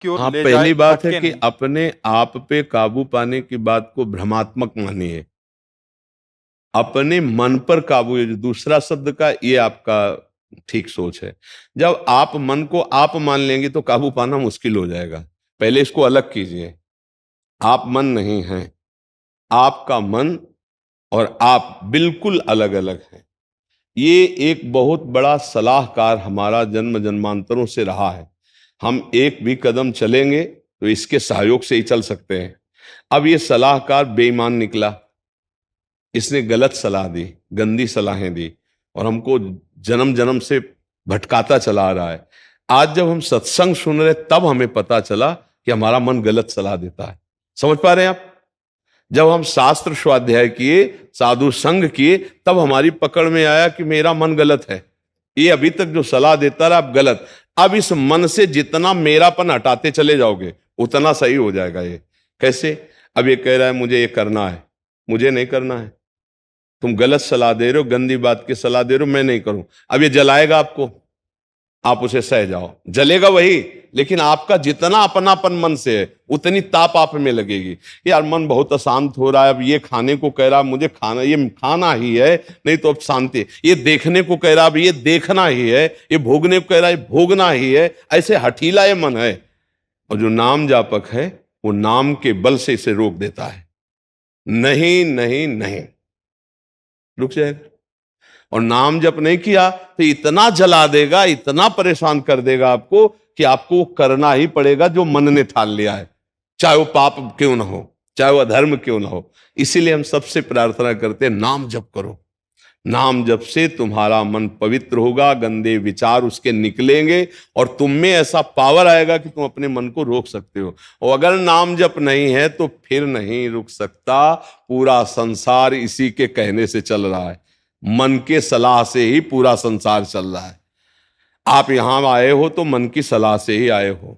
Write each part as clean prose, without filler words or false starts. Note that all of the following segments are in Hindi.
की ओर हाँ, ले जाए, पहली बात है भटके कि नहीं। अपने आप पे काबू पाने की बात को भ्रमात्मक मानिए। अपने मन पर काबू, ये जो दूसरा शब्द का, ये आपका ठीक सोच है। जब आप मन को आप मान लेंगे तो काबू पाना मुश्किल हो जाएगा। पहले इसको अलग कीजिए। आप मन नहीं हैं, आपका मन और आप बिल्कुल अलग अलग हैं। ये एक बहुत बड़ा सलाहकार हमारा जन्म जन्मांतरों से रहा है। हम एक भी कदम चलेंगे तो इसके सहयोग से ही चल सकते हैं। अब ये सलाहकार बेईमान निकला, इसने गलत सलाह दी, गंदी सलाहें दी, और हमको जन्म जन्म से भटकाता चला रहा है। आज जब हम सत्संग सुन रहे तब हमें पता चला कि हमारा मन गलत सलाह देता है। समझ पा रहे हैं आप? जब हम शास्त्र स्वाध्याय किए, साधु संग किए, तब हमारी पकड़ में आया कि मेरा मन गलत है। ये अभी तक जो सलाह देता रहा, अब गलत। अब इस मन से जितना मेरापन हटाते चले जाओगे उतना सही हो जाएगा। ये कैसे? अब ये कह रहा है मुझे ये करना है, मुझे नहीं करना है। तुम गलत सलाह दे रहे हो, गंदी बात की सलाह दे रहे हो, मैं नहीं करूं। अब ये जलाएगा आपको, आप उसे सह जाओ, जलेगा वही, लेकिन आपका जितना अपनापन मन से है उतनी ताप आप में लगेगी। यार मन बहुत अशांत हो रहा है, अब ये खाने को कह रहा, मुझे खाना, ये खाना ही है, नहीं तो अब शांति। ये देखने को कह रहा, अब ये देखना ही है। ये भोगने को कह रहा है, भोगना ही है। ऐसे हठीला ये मन है। और जो नाम जापक है वो नाम के बल से इसे रोक देता है। नहीं नहीं नहीं, रुक जाएगा। और नाम जप नहीं किया तो इतना जला देगा, इतना परेशान कर देगा आपको कि आपको वो करना ही पड़ेगा जो मन ने ठान लिया है, चाहे वो पाप क्यों ना हो, चाहे वो अधर्म क्यों ना हो। इसीलिए हम सबसे प्रार्थना करते हैं, नाम जप करो। नाम जप से तुम्हारा मन पवित्र होगा, गंदे विचार उसके निकलेंगे, और तुम में ऐसा पावर आएगा कि तुम अपने मन को रोक सकते हो। और अगर नाम जप नहीं है तो फिर नहीं रुक सकता। पूरा संसार इसी के कहने से चल रहा है, मन के सलाह से ही पूरा संसार चल रहा है। आप यहां आए हो तो मन की सलाह से ही आए हो।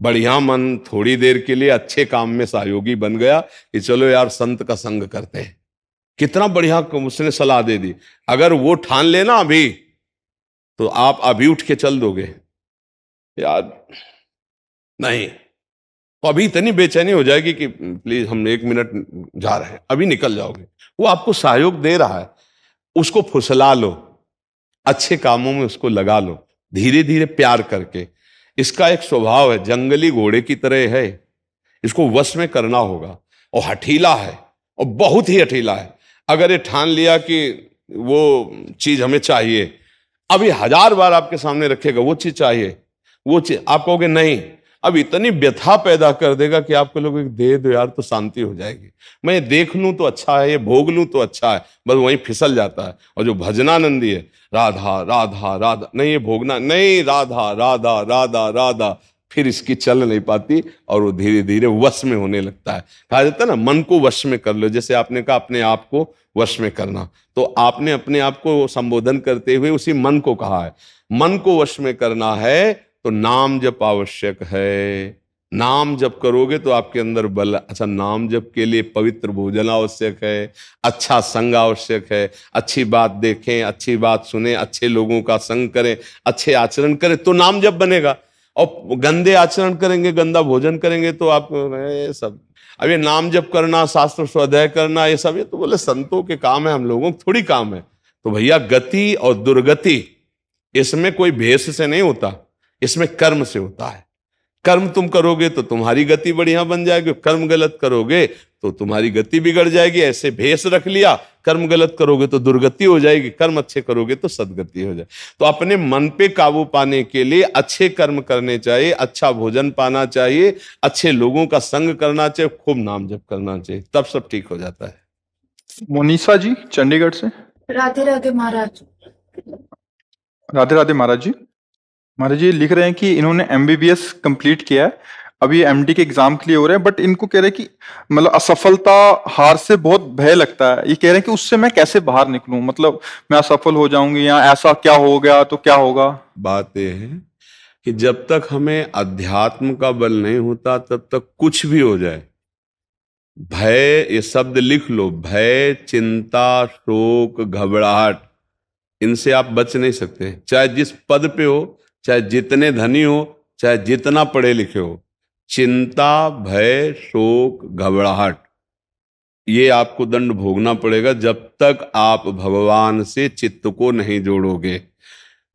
बढ़िया मन थोड़ी देर के लिए अच्छे काम में सहयोगी बन गया कि चलो यार संत का संग करते हैं। कितना बढ़िया उसने सलाह दे दी। अगर वो ठान लेना अभी, तो आप अभी उठ के चल दोगे यार, नहीं तो अभी इतनी बेचैनी हो जाएगी कि प्लीज हम 1 मिनट जा रहे हैं, अभी निकल जाओगे। वो आपको सहयोग दे रहा है, उसको फुसला लो, अच्छे कामों में उसको लगा लो, धीरे धीरे प्यार करके। इसका एक स्वभाव है, जंगली घोड़े की तरह है, इसको वश में करना होगा। और हठीला है, और बहुत ही हठीला है। अगर ये ठान लिया कि वो चीज हमें चाहिए, अभी 1000 बार आपके सामने रखेगा वो चीज चाहिए, वो चीज आप कहोगे नहीं, अब इतनी व्यथा पैदा कर देगा कि आपको लोग दे दो यार तो शांति हो जाएगी। मैं ये देख लूं तो अच्छा है, ये भोग लूं तो अच्छा है, बस वहीं फिसल जाता है। और जो भजनानंदी है, राधा राधा राधा, नहीं ये भोगना नहीं, राधा राधा राधा राधा, फिर इसकी चल नहीं पाती और वो धीरे धीरे वश में होने लगता है। कहा जाता है ना, मन को वश में कर लो। जैसे आपने कहा अपने आप को वश में करना, तो आपने अपने आप को संबोधन करते हुए उसी मन को कहा है। मन को वश में करना है तो नाम जप आवश्यक है। नाम जप करोगे तो आपके अंदर बल। अच्छा, नाम जप के लिए पवित्र भोजन आवश्यक है, अच्छा संग आवश्यक है, अच्छी बात देखें, अच्छी बात सुने, अच्छे लोगों का संग करें, अच्छे आचरण करें तो नाम जप बनेगा। और गंदे आचरण करेंगे, गंदा भोजन करेंगे तो आप ये सब, अब ये नाम जप करना, शास्त्र स्वाध्याय करना, ये सब ये तो बोले संतों के काम है, हम लोगों को थोड़ी काम है। तो भैया गति और दुर्गति इसमें कोई भेष से नहीं होता, इसमें कर्म से होता है। कर्म तुम करोगे तो तुम्हारी गति बढ़िया बन जाएगी, कर्म गलत करोगे तो तुम्हारी गति बिगड़ जाएगी। ऐसे भेष रख लिया, कर्म गलत करोगे तो दुर्गति हो जाएगी, कर्म अच्छे करोगे तो सदगति हो जाए। तो अपने मन पे काबू पाने के लिए अच्छे कर्म करने चाहिए, अच्छा भोजन पाना चाहिए, अच्छे लोगों का संग करना चाहिए, खूब नाम जप करना चाहिए, तब सब ठीक हो जाता है। मोनिसा जी चंडीगढ़ से। राधे राधे महाराज। राधे राधे महाराज जी। महाराज जी लिख रहे हैं कि इन्होंने एमबीबीएस कंप्लीट किया है, अभी एमडी के एग्जाम के लिए हो रहे हैं, बट इनको कह रहे हैं कि मतलब असफलता, हार से बहुत भय लगता है। ये कह रहे हैं कि उससे मैं कैसे बाहर निकलूं, मतलब मैं असफल हो जाऊंगी या ऐसा क्या हो गया तो क्या होगा। बात यह है कि जब तक हमें अध्यात्म का बल नहीं होता तब तक कुछ भी हो जाए, भय, ये शब्द लिख लो, भय, चिंता, शोक, घबराहट, इनसे आप बच नहीं सकते। चाहे जिस पद पे हो, चाहे जितने धनी हो, चाहे जितना पढ़े लिखे हो, चिंता, भय, शोक, घबराहट, ये आपको दंड भोगना पड़ेगा जब तक आप भगवान से चित्त को नहीं जोड़ोगे।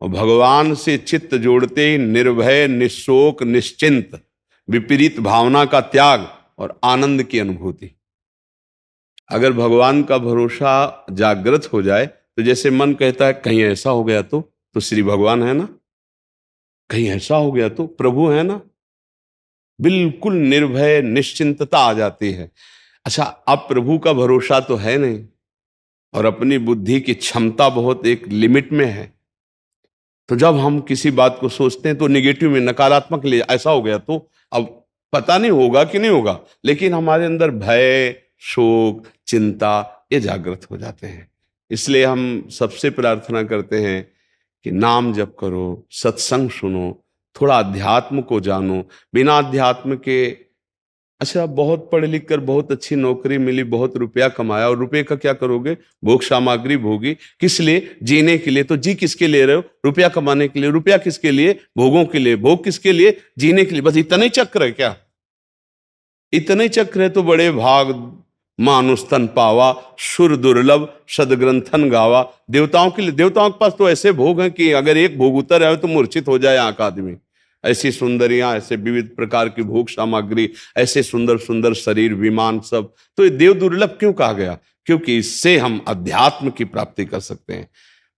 और भगवान से चित्त जोड़ते ही निर्भय, निशोक, निश्चिंत, विपरीत भावना का त्याग और आनंद की अनुभूति। अगर भगवान का भरोसा जागृत हो जाए तो जैसे मन कहता है कहीं ऐसा हो गया तो श्री भगवान है ना, कहीं ऐसा हो गया तो प्रभु है ना, बिल्कुल निर्भय निश्चिंतता आ जाती है। अच्छा, अब प्रभु का भरोसा तो है नहीं और अपनी बुद्धि की क्षमता बहुत एक लिमिट में है, तो जब हम किसी बात को सोचते हैं तो निगेटिव में, नकारात्मक ले, ऐसा हो गया तो अब पता नहीं होगा कि नहीं होगा, लेकिन हमारे अंदर भय, शोक, चिंता ये जागृत हो जाते हैं। इसलिए हम सबसे प्रार्थना करते हैं कि नाम जप करो, सत्संग सुनो, थोड़ा अध्यात्म को जानो। बिना अध्यात्म के, अच्छा बहुत पढ़ लिख कर बहुत अच्छी नौकरी मिली, बहुत रुपया कमाया, और रुपये का क्या करोगे? भोग सामग्री भोगी। किस लिए? जीने के लिए। तो जी किसके लिए रहे हो? रुपया कमाने के लिए। रुपया किसके लिए? भोगों के लिए। भोग किसके लिए? जीने के लिए। बस इतना ही चक्र है क्या? इतने चक्र है तो बड़े भाग मानुष तन पावा, सुर दुर्लभ सदग्रंथन गावा। देवताओं के लिए, देवताओं के पास तो ऐसे भोग हैं कि अगर एक भोग उतर आए तो मूर्छित हो जाए आंख आदमी। ऐसी सुंदरियां, ऐसे विविध प्रकार की भोग सामग्री, ऐसे सुंदर सुंदर शरीर, विमान, सब। तो ये देव दुर्लभ क्यों कहा गया? क्योंकि इससे हम अध्यात्म की प्राप्ति कर सकते हैं,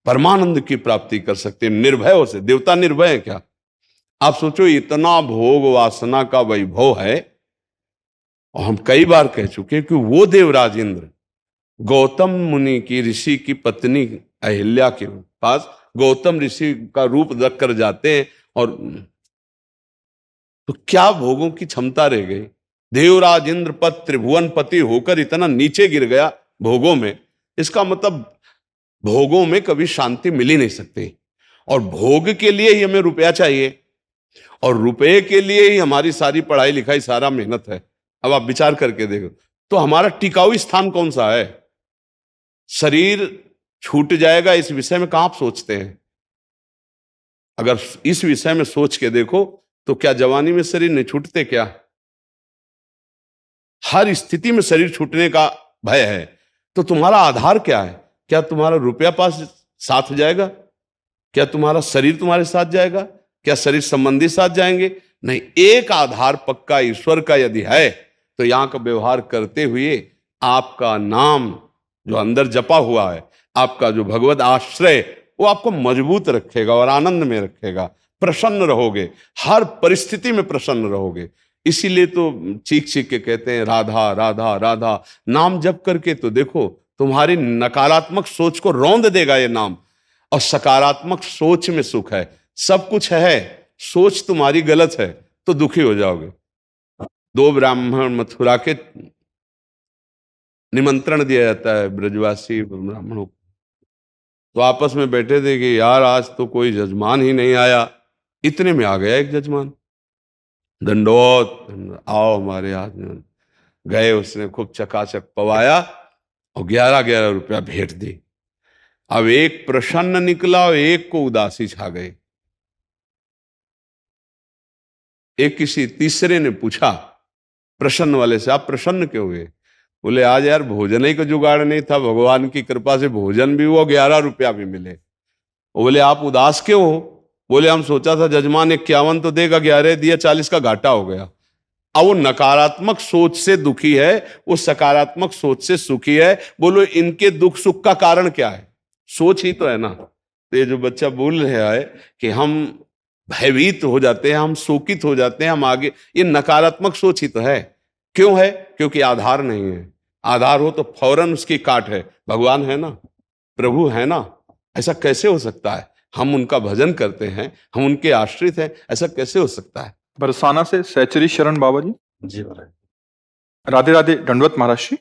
परमानंद की प्राप्ति कर सकते हैं निर्भय हो से। देवता निर्भय है क्या? आप सोचो, इतना भोग वासना का वैभव है, और हम कई बार कह चुके कि वो देवराज इंद्र गौतम मुनि की, ऋषि की पत्नी अहिल्या के पास गौतम ऋषि का रूप रख कर जाते हैं, और तो क्या भोगों की क्षमता रह गई? देवराज इंद्र पद त्रिभुवन पति होकर इतना नीचे गिर गया भोगों में। इसका मतलब भोगों में कभी शांति मिल ही नहीं सकती, और भोग के लिए ही हमें रुपया चाहिए, और रुपये के लिए ही हमारी सारी पढ़ाई लिखाई, सारा मेहनत है। अब आप विचार करके देखो तो हमारा टिकाऊ स्थान कौन सा है? शरीर छूट जाएगा इस विषय में कहां आप सोचते हैं? अगर इस विषय में सोच के देखो तो क्या जवानी में शरीर नहीं छूटते क्या? हर स्थिति में शरीर छूटने का भय है। तो तुम्हारा आधार क्या है? क्या तुम्हारा रुपया पास साथ जाएगा? क्या तुम्हारा शरीर तुम्हारे साथ जाएगा? क्या शरीर संबंधी साथ जाएंगे? नहीं। एक आधार पक्का ईश्वर का यदि है तो यहां का व्यवहार करते हुए आपका नाम जो अंदर जपा हुआ है, आपका जो भगवत आश्रय, वो आपको मजबूत रखेगा और आनंद में रखेगा। प्रसन्न रहोगे, हर परिस्थिति में प्रसन्न रहोगे। इसीलिए तो चीख चीख के कहते हैं राधा राधा राधा। नाम जप करके तो देखो, तुम्हारी नकारात्मक सोच को रौंद देगा ये नाम, और सकारात्मक सोच में सुख है। सब कुछ है, सोच तुम्हारी गलत है तो दुखी हो जाओगे। दो ब्राह्मण मथुरा के निमंत्रण दिया जाता है ब्रजवासी ब्राह्मणों को, तो आपस में बैठे थे कि यार आज तो कोई जजमान ही नहीं आया। इतने में आ गया एक जजमान, दंडोत, आओ हमारे हाथ में। गए, उसने खूब चकाचक पवाया और 11-11 रुपया भेंट दी। अब एक प्रसन्न निकला और एक को उदासी छा गई। एक किसी तीसरे ने पूछा प्रसन्न वाले से, आप प्रसन्न क्यों हुए? बोले आज यार भोजन ही का जुगाड़ नहीं था, भगवान की कृपा से भोजन भी हुआ, 11 रुपया भी मिले। बोले आप उदास क्यों हो? बोले हम सोचा था जजमान 51 तो देगा, 11 दिया, 40 का घाटा हो गया। अब वो नकारात्मक सोच से दुखी है, वो सकारात्मक सोच से सुखी है। बोलो इनके दुख सुख का कारण क्या है? सोच ही तो है ना। तो ये जो बच्चा बोल रहा है कि हम भयभीत हो जाते हैं, हम शोकित हो जाते हैं, हम आगे, ये नकारात्मक सोच ही तो है। क्यों है? क्योंकि आधार नहीं है। आधार हो तो फौरन उसकी काट है। भगवान है ना, प्रभु है ना, ऐसा कैसे हो सकता है? हम उनका भजन करते हैं, हम उनके आश्रित हैं, ऐसा कैसे हो सकता है? बरसाना से सहचरी शरण बाबा जी। जी राधे राधे, दंडवत महाराज जी।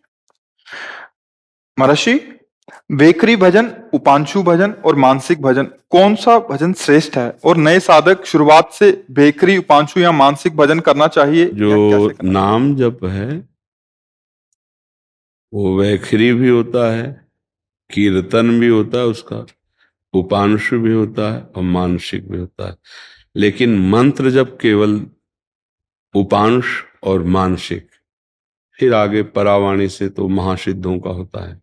महाराज जी, वेकरी भजन, उपांशु भजन और मानसिक भजन, कौन सा भजन श्रेष्ठ है? और नए साधक शुरुआत से वेकरी, उपांशु या मानसिक भजन करना चाहिए या जो कैसे करना? नाम जप है वो वैखरी भी होता है, कीर्तन भी होता है उसका, उपांशु भी होता है और मानसिक भी होता है। लेकिन मंत्र जब केवल उपांश और मानसिक, फिर आगे परावाणी से तो महासिद्धों का होता है।